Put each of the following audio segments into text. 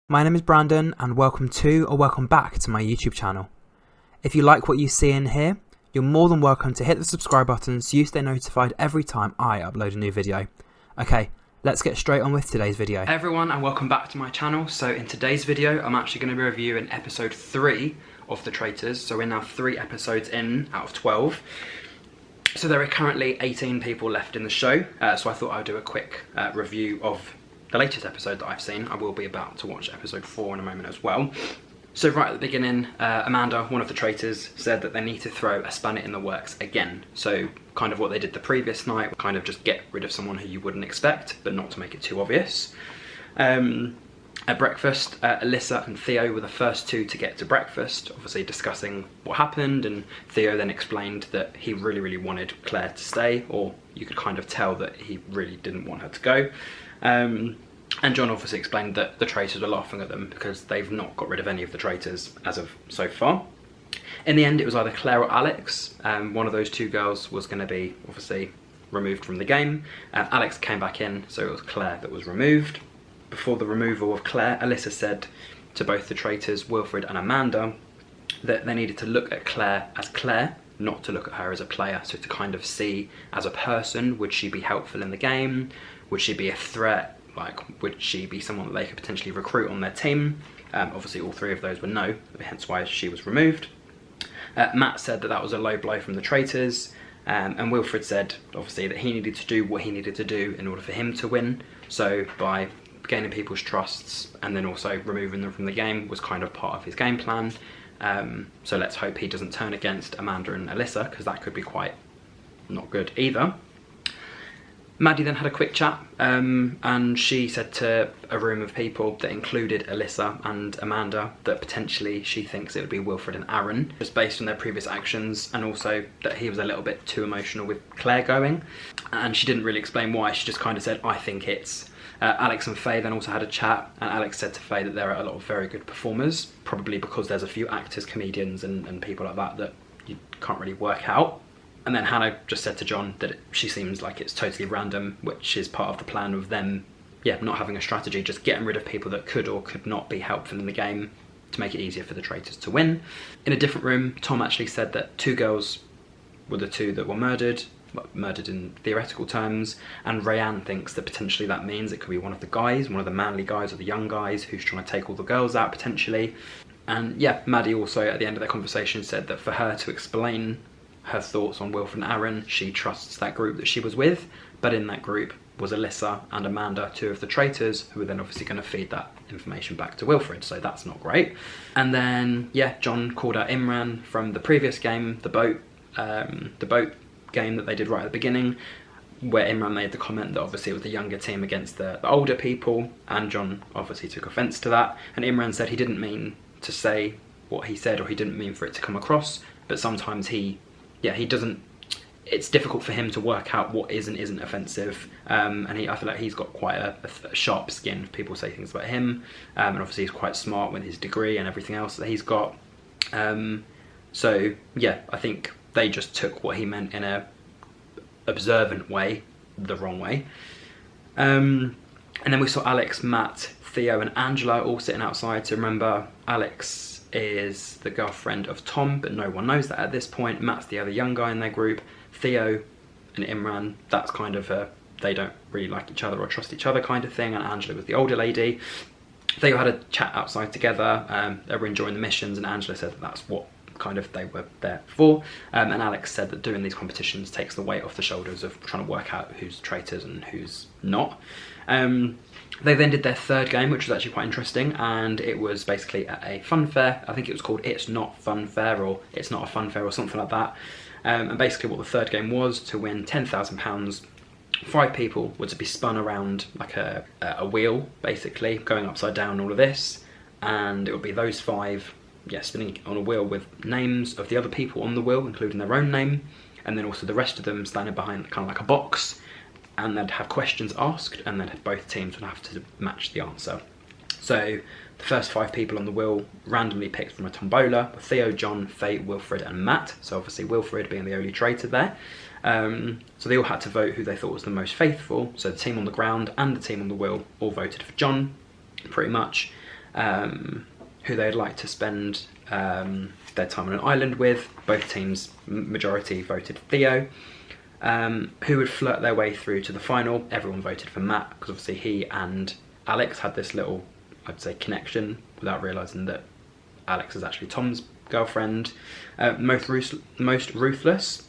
My name is Brandon and welcome to or welcome back to my YouTube channel. If you like what you see in here, you're more than welcome to hit the subscribe button so you stay notified every time I upload a new video. Okay, let's get straight on with today's video. Hey everyone, and welcome back to my channel. So in today's video, I'm actually going to be reviewing episode 3 of The Traitors. So we're now 3 episodes in out of 12. So there are currently 18 people left in the show, so I thought I'd do a quick review of the latest episode that I've seen. I will be about to watch episode 4 in a moment as well. So right at the beginning, Amanda, one of the traitors, said that they need to throw a spanner in the works again. So kind of what they did the previous night, kind of just get rid of someone who you wouldn't expect, but not to make it too obvious. At breakfast, Alyssa and Theo were the first two to get to breakfast, obviously discussing what happened, and Theo then explained that he really wanted Claire to stay, or you could kind of tell that he really didn't want her to go. And John obviously explained that the traitors were laughing at them because they've not got rid of any of the traitors as of so far. In the end, it was either Claire or Alex. One of those two girls was going to be obviously removed from the game. Alex came back in, so it was Claire that was removed. Before the removal of Claire, Alyssa said to both the traitors, Wilfred and Amanda, that they needed to look at Claire as Claire, not to look at her as a player. So to kind of see as a person, would she be helpful in the game? Would she be a threat? Like, would she be someone that they could potentially recruit on their team? Obviously all 3 of those were no, hence why she was removed. Matt said that that was a low blow from the traitors, and Wilfred said obviously that he needed to do what he needed to do in order for him to win. So by gaining people's trusts and then also removing them from the game was kind of part of his game plan. So let's hope he doesn't turn against Amanda and Alyssa, because that could be quite not good either. Maddie then had a quick chat, and she said to a room of people that included Alyssa and Amanda that potentially she thinks it would be Wilfred and Aaron, just based on their previous actions, and also that he was a little bit too emotional with Claire going. And she didn't really explain why, she just kind of said, I think it's... Alex and Faye then also had a chat, and Alex said to Faye that there are a lot of very good performers, probably because there's a few actors, comedians and people like that you can't really work out. And then Hannah just said to John that she seems like it's totally random, which is part of the plan of them, not having a strategy, just getting rid of people that could or could not be helpful in the game to make it easier for the traitors to win. In a different room, Tom actually said that 2 girls were the 2 that were murdered in theoretical terms, and Rayanne thinks that potentially that means it could be one of the guys, one of the manly guys or the young guys who's trying to take all the girls out potentially. And Maddie also at the end of their conversation said that for her to explain her thoughts on Wilfred and Aaron, she trusts that group that she was with, but in that group was Alyssa and Amanda, 2 of the traitors, who were then obviously going to feed that information back to Wilfred, so that's not great. And then John called out Imran from the previous game, the boat game that they did right at the beginning, where Imran made the comment that obviously it was the younger team against the older people, and John obviously took offence to that, and Imran said he didn't mean to say what he said, or he didn't mean for it to come across, but sometimes he doesn't, it's difficult for him to work out what is and isn't offensive, and I feel like he's got quite a sharp skin if people say things about him, and obviously he's quite smart with his degree and everything else that he's got. So I think they just took what he meant in a observant way, the wrong way. And then we saw Alex, Matt, Theo and Angela all sitting outside. So remember, Alex is the girlfriend of Tom, but no one knows that at this point. Matt's the other young guy in their group. Theo and Imran, that's kind of they don't really like each other or trust each other kind of thing, and Angela was the older lady. They had a chat outside together. They were enjoying the missions, and Angela said that that's what kind of they were there for, and Alex said that doing these competitions takes the weight off the shoulders of trying to work out who's traitors and who's not. They then did their 3rd game, which was actually quite interesting, and it was basically at a fun fair. I think it was called It's Not Fun Fair, or It's Not a Fun Fair, or something like that. And basically what the 3rd game was, to win £10,000, 5 people were to be spun around like a wheel, basically, going upside down, all of this, and it would be those 5 spinning on a wheel with names of the other people on the wheel, including their own name, and then also the rest of them standing behind kind of like a box, and they'd have questions asked, and then both teams would have to match the answer. So the first 5 people on the wheel randomly picked from a tombola: Theo, John, Faye, Wilfred and Matt. So obviously Wilfred being the only traitor there. So they all had to vote who they thought was the most faithful. So the team on the ground and the team on the wheel all voted for John, pretty much. who they'd like to spend their time on an island with. Both teams, majority voted Theo. Who would flirt their way through to the final? Everyone voted for Matt, because obviously he and Alex had this little, I'd say, connection without realising that Alex is actually Tom's girlfriend. Most ruthless.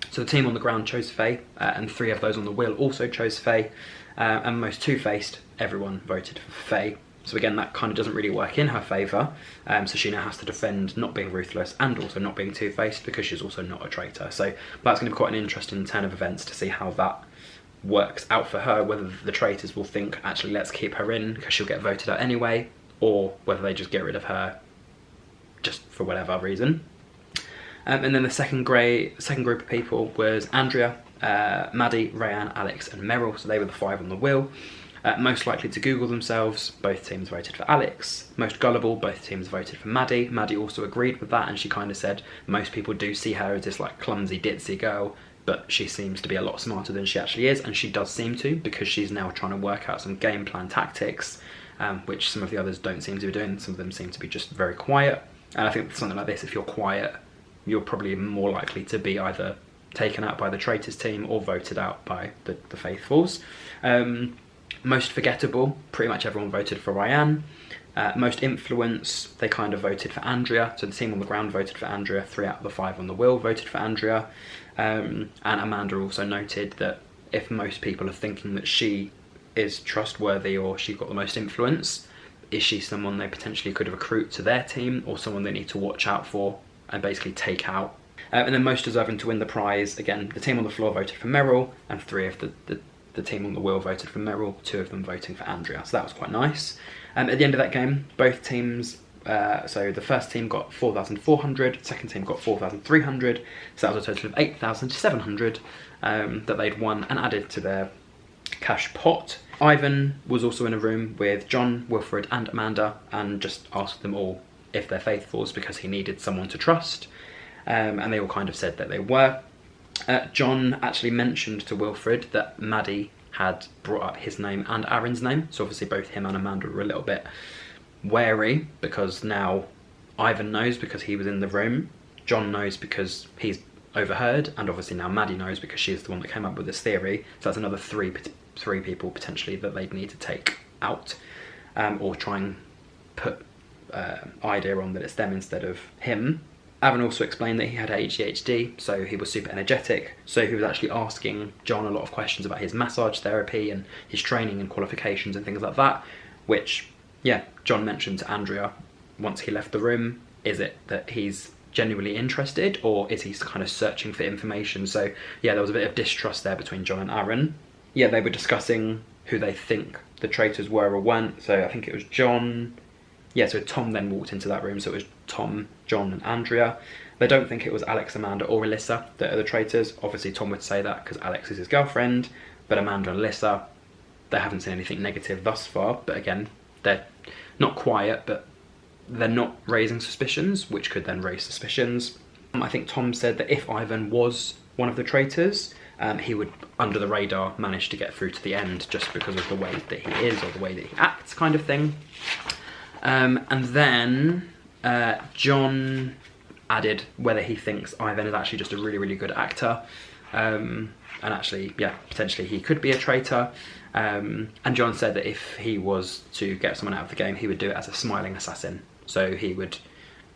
So the team on the ground chose Faye, and 3 of those on the wheel also chose Faye. And most two-faced, everyone voted for Faye. So again, that kind of doesn't really work in her favour. So she now has to defend not being ruthless and also not being two-faced, because she's also not a traitor. So that's going to be quite an interesting turn of events to see how that works out for her, whether the traitors will think, actually, let's keep her in because she'll get voted out anyway, or whether they just get rid of her just for whatever reason. And then the second group of people was Andrea, Maddie, Rayanne, Alex and Meryl. So they were the 5 on the wheel. Most likely to Google themselves, both teams voted for Alex. Most gullible, both teams voted for Maddie. Maddie also agreed with that, and she kind of said most people do see her as this like clumsy, ditzy girl, but she seems to be a lot smarter than she actually is, and she does seem to, because she's now trying to work out some game plan tactics, which some of the others don't seem to be doing. Some of them seem to be just very quiet. And I think with something like this, if you're quiet, you're probably more likely to be either taken out by the traitors team or voted out by the faithfuls. Most forgettable, pretty much everyone voted for Ryan. Most influence, they kind of voted for Andrea. So the team on the ground voted for Andrea. 3 out of the 5 on the wheel voted for Andrea. And Amanda also noted that if most people are thinking that she is trustworthy or she got the most influence, is she someone they potentially could recruit to their team, or someone they need to watch out for and basically take out? And then most deserving to win the prize, again, the team on the floor voted for Meryl, and 3 of the team on the wheel voted for Meryl, 2 of them voting for Andrea. So that was quite nice. At the end of that game, both teams, so the first team got 4,400, second team got 4,300, so that was a total of 8,700 that they'd won and added to their cash pot. Ivan was also in a room with John, Wilfred and Amanda, and just asked them all if they're faithfuls, because he needed someone to trust, and they all kind of said that they were. John actually mentioned to Wilfred that Maddie had brought up his name and Aaron's name, so obviously both him and Amanda were a little bit wary, because now Ivan knows because he was in the room, John knows because he's overheard, and obviously now Maddie knows because she's the one that came up with this theory. So that's another three people potentially that they'd need to take out, or try and put idea on that it's them instead of him. Aaron also explained that he had ADHD, so he was super energetic, so he was actually asking John a lot of questions about his massage therapy and his training and qualifications and things like that, which, yeah, John mentioned to Andrea once he left the room. Is it that he's genuinely interested, or is he kind of searching for information? So yeah, there was a bit of distrust there between John and Aaron. Yeah, they were discussing who they think the traitors were or weren't, so I think it was John. Yeah, so Tom then walked into that room, so it was Tom, John and Andrea. They don't think it was Alex, Amanda or Alyssa that are the traitors. Obviously Tom would say that because Alex is his girlfriend, but Amanda and Alyssa, they haven't seen anything negative thus far, but again, they're not quiet, but they're not raising suspicions, which could then raise suspicions. I think Tom said that if Ivan was one of the traitors, he would, under the radar, manage to get through to the end just because of the way that he is or the way that he acts, kind of thing. And then John added whether he thinks Ivan is actually just a really, really good actor. And actually, yeah, potentially he could be a traitor. And John said that if he was to get someone out of the game, he would do it as a smiling assassin. So he would,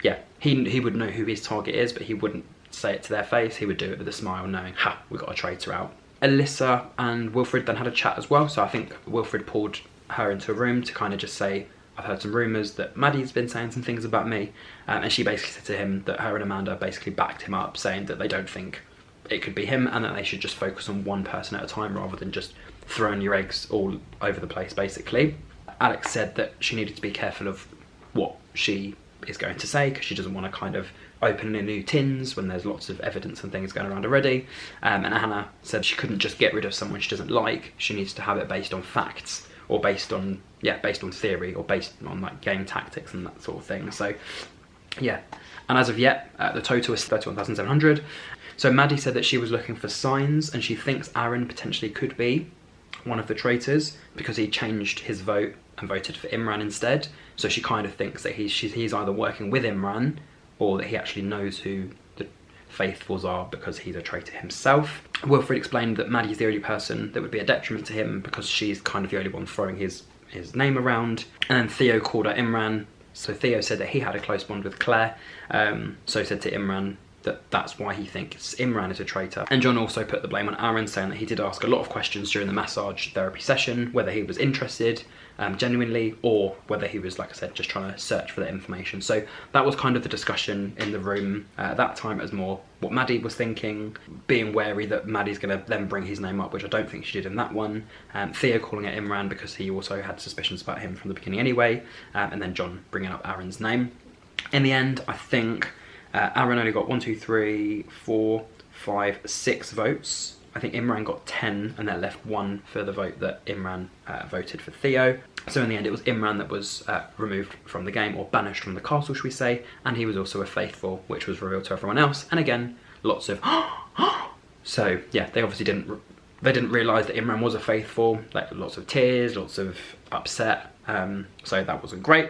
yeah, he would know who his target is, but he wouldn't say it to their face. He would do it with a smile, knowing, ha, we got a traitor out. Alyssa and Wilfred then had a chat as well. So I think Wilfred pulled her into a room to kind of just say, I've heard some rumours that Maddie's been saying some things about me. And she basically said to him that her and Amanda basically backed him up, saying that they don't think it could be him and that they should just focus on one person at a time rather than just throwing your eggs all over the place, basically. Alex said that she needed to be careful of what she is going to say, because she doesn't want to kind of open any new tins when there's lots of evidence and things going around already. And Hannah said she couldn't just get rid of someone she doesn't like. She needs to have it based on facts, or based on theory, or based on like game tactics and that sort of thing. So yeah, and as of yet, the total is 31,700. So Maddie said that she was looking for signs and she thinks Aaron potentially could be one of the traitors because he changed his vote and voted for Imran instead. So she kind of thinks that he's either working with Imran or that he actually knows who the faithfuls are because he's a traitor himself. Wilfred explained that Maddie's the only person that would be a detriment to him because she's kind of the only one throwing his name around. And then Theo called out Imran. So Theo said that he had a close bond with Claire, so said to Imran that that's why he thinks Imran is a traitor. And John also put the blame on Aaron, saying that he did ask a lot of questions during the massage therapy session, whether he was interested genuinely, or whether he was, like I said, just trying to search for that information. So that was kind of the discussion in the room at that time. It was more what Maddie was thinking, being wary that Maddie's going to then bring his name up, which I don't think she did in that one. Theo calling out Imran because he also had suspicions about him from the beginning anyway, and then John bringing up Aaron's name. In the end, I think Aaron only got 6 votes. I think Imran got 10, and that left 1 for the vote that Imran voted for Theo. So in the end, it was Imran that was removed from the game, or banished from the castle, should we say, and he was also a faithful, which was revealed to everyone else. And again, lots of so yeah, they obviously didn't realise that Imran was a faithful. Like lots of tears, lots of upset. So that wasn't great.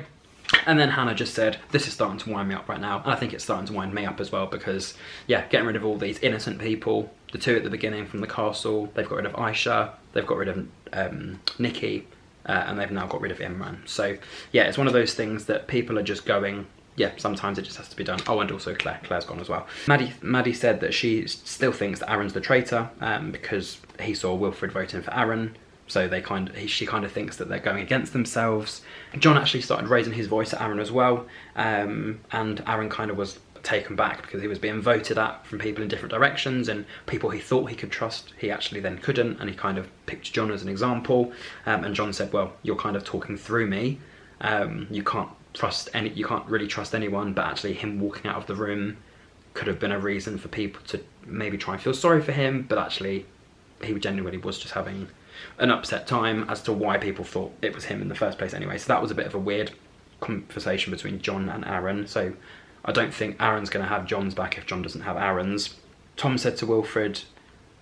And then Hannah just said, this is starting to wind me up right now. And I think it's starting to wind me up as well because, yeah, getting rid of all these innocent people, the 2 at the beginning from the castle, they've got rid of Aisha, they've got rid of Nikki, and they've now got rid of Imran. So, yeah, it's one of those things that people are just going, yeah, sometimes it just has to be done. Oh, and also Claire's gone as well. Maddie said that she still thinks that Aaron's the traitor because he saw Wilfred voting for Aaron. So she kind of thinks that they're going against themselves. John actually started raising his voice at Aaron as well, and Aaron kind of was taken back because he was being voted at from people in different directions, and people he thought he could trust, he actually then couldn't, and he kind of picked John as an example. And John said, well, you're kind of talking through me. You can't really trust anyone, but actually him walking out of the room could have been a reason for people to maybe try and feel sorry for him, but actually he genuinely was just having an upset time as to why people thought it was him in the first place anyway. So that was a bit of a weird conversation between John and Aaron. So I don't think Aaron's going to have John's back if John doesn't have Aaron's. Tom said to Wilfred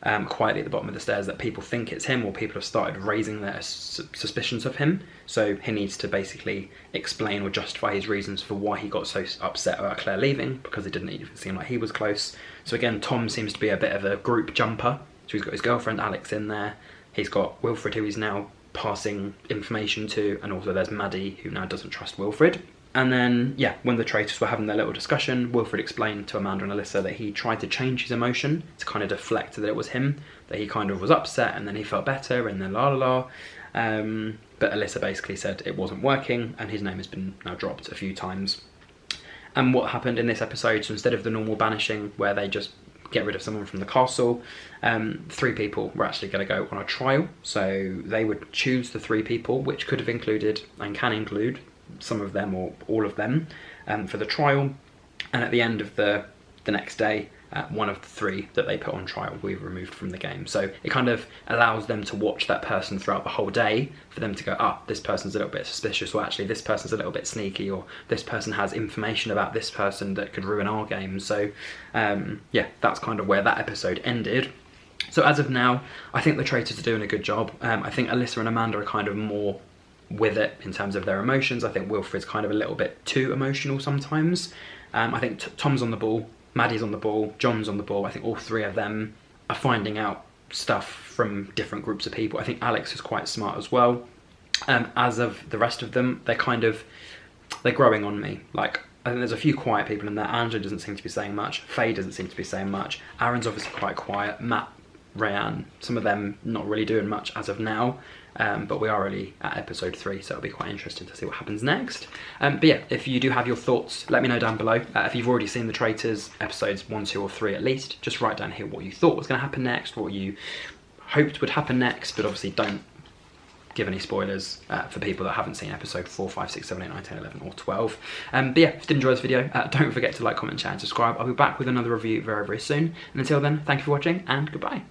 quietly at the bottom of the stairs that people think it's him, or people have started raising their suspicions of him. So he needs to basically explain or justify his reasons for why he got so upset about Claire leaving, because it didn't even seem like he was close. So again, Tom seems to be a bit of a group jumper. So he's got his girlfriend Alex in there. He's got Wilfred, who he's now passing information to, and also there's Maddie, who now doesn't trust Wilfred. And then, yeah, when the traitors were having their little discussion, Wilfred explained to Amanda and Alyssa that he tried to change his emotion to kind of deflect that it was him, that he kind of was upset and then he felt better and then la. But Alyssa basically said it wasn't working, and his name has been now dropped a few times. And what happened in this episode, so instead of the normal banishing where they just get rid of someone from the castle, 3 people were actually going to go on a trial. So they would choose the 3 people, which could have included and can include some of them or all of them, for the trial. And at the end of the next day, one of the 3 that they put on trial will be removed from the game. So it kind of allows them to watch that person throughout the whole day, for them to go, this person's a little bit suspicious, or actually this person's a little bit sneaky, or this person has information about this person that could ruin our game. So yeah, that's kind of where that episode ended. So as of now, I think the traitors are doing a good job. I think Alyssa and Amanda are kind of more with it in terms of their emotions. I think Wilfred's kind of a little bit too emotional sometimes. I think Tom's on the ball, Maddie's on the ball, John's on the ball. I think all 3 of them are finding out stuff from different groups of people. I think Alex is quite smart as well. As of the rest of them, they're growing on me. Like, I think there's a few quiet people in there. Angela doesn't seem to be saying much. Faye doesn't seem to be saying much. Aaron's obviously quite quiet. Matt, Rayanne, some of them not really doing much as of now. But we are already at episode 3, so it'll be quite interesting to see what happens next. But yeah, if you do have your thoughts, let me know down below. If you've already seen the Traitors, episodes 1, 2 or 3 at least, just write down here what you thought was going to happen next, what you hoped would happen next, but obviously don't give any spoilers for people that haven't seen episode 4, 5, 6, 7, 8, 9, 10, 11 or 12. But yeah, if you did enjoy this video, don't forget to like, comment, share and subscribe. I'll be back with another review very, very soon. And until then, thank you for watching and goodbye.